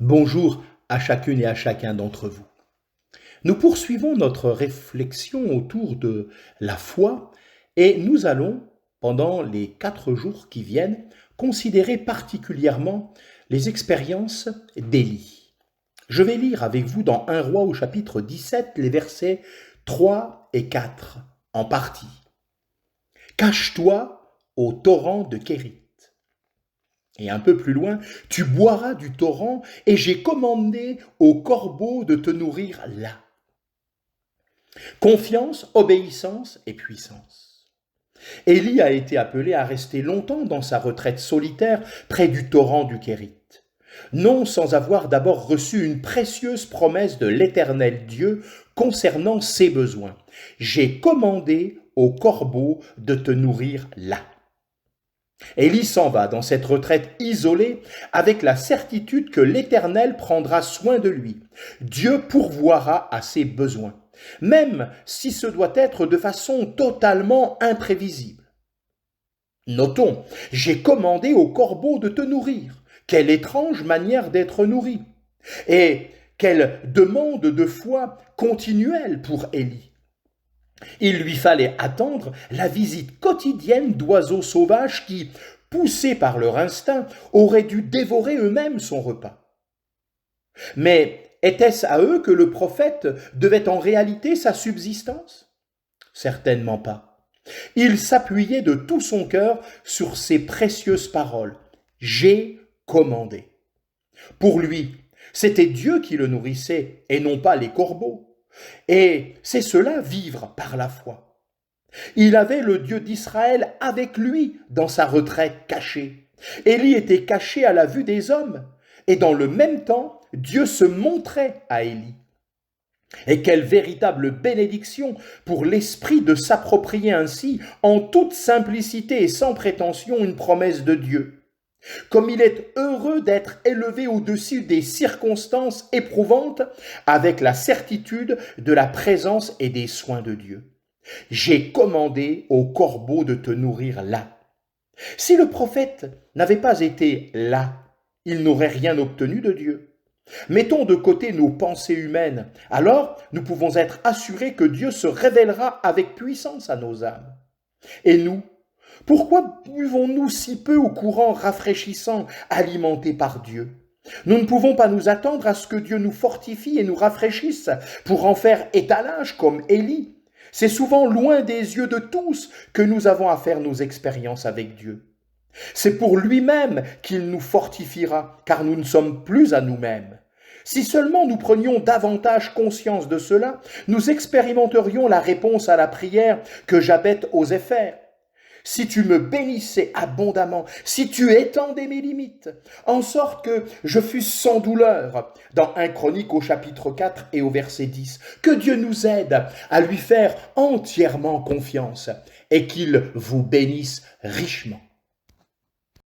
Bonjour à chacune et à chacun d'entre vous. Nous poursuivons notre réflexion autour de la foi et nous allons, pendant les 4 jours qui viennent, considérer particulièrement les expériences d'Élie. Je vais lire avec vous dans 1 Roi au chapitre 17 les versets 3 et 4 en partie. Cache-toi au torrent de Kérit. Et un peu plus loin, tu boiras du torrent, et j'ai commandé aux corbeaux de te nourrir là. Confiance, obéissance et puissance. Élie a été appelé à rester longtemps dans sa retraite solitaire près du torrent du Kérit. Non sans avoir d'abord reçu une précieuse promesse de l'Éternel Dieu concernant ses besoins. J'ai commandé aux corbeaux de te nourrir là. Élie s'en va dans cette retraite isolée avec la certitude que l'Éternel prendra soin de lui. Dieu pourvoira à ses besoins, même si ce doit être de façon totalement imprévisible. Notons, j'ai commandé aux corbeaux de te nourrir. Quelle étrange manière d'être nourri. Et quelle demande de foi continuelle pour Élie. Il lui fallait attendre la visite quotidienne d'oiseaux sauvages qui, poussés par leur instinct, auraient dû dévorer eux-mêmes son repas. Mais était-ce à eux que le prophète devait en réalité sa subsistance? Certainement pas. Il s'appuyait de tout son cœur sur ces précieuses paroles. J'ai commandé. Pour lui, c'était Dieu qui le nourrissait et non pas les corbeaux. Et c'est cela vivre par la foi. Il avait le Dieu d'Israël avec lui dans sa retraite cachée. Élie était caché à la vue des hommes, et dans le même temps, Dieu se montrait à Élie. Et quelle véritable bénédiction pour l'esprit de s'approprier ainsi, en toute simplicité et sans prétention, une promesse de Dieu. Comme il est heureux d'être élevé au-dessus des circonstances éprouvantes avec la certitude de la présence et des soins de Dieu. J'ai commandé aux corbeaux de te nourrir là. Si le prophète n'avait pas été là, il n'aurait rien obtenu de Dieu. Mettons de côté nos pensées humaines, alors nous pouvons être assurés que Dieu se révélera avec puissance à nos âmes. Et nous, pourquoi buvons-nous si peu au courant rafraîchissant alimenté par Dieu? Nous ne pouvons pas nous attendre à ce que Dieu nous fortifie et nous rafraîchisse pour en faire étalage comme Élie. C'est souvent loin des yeux de tous que nous avons à faire nos expériences avec Dieu. C'est pour lui-même qu'il nous fortifiera, car nous ne sommes plus à nous-mêmes. Si seulement nous prenions davantage conscience de cela, nous expérimenterions la réponse à la prière que Jabez osait faire. Si tu me bénissais abondamment, si tu étendais mes limites, en sorte que je fusse sans douleur, dans 1 Chronique au chapitre 4 et au verset 10, que Dieu nous aide à lui faire entièrement confiance et qu'il vous bénisse richement.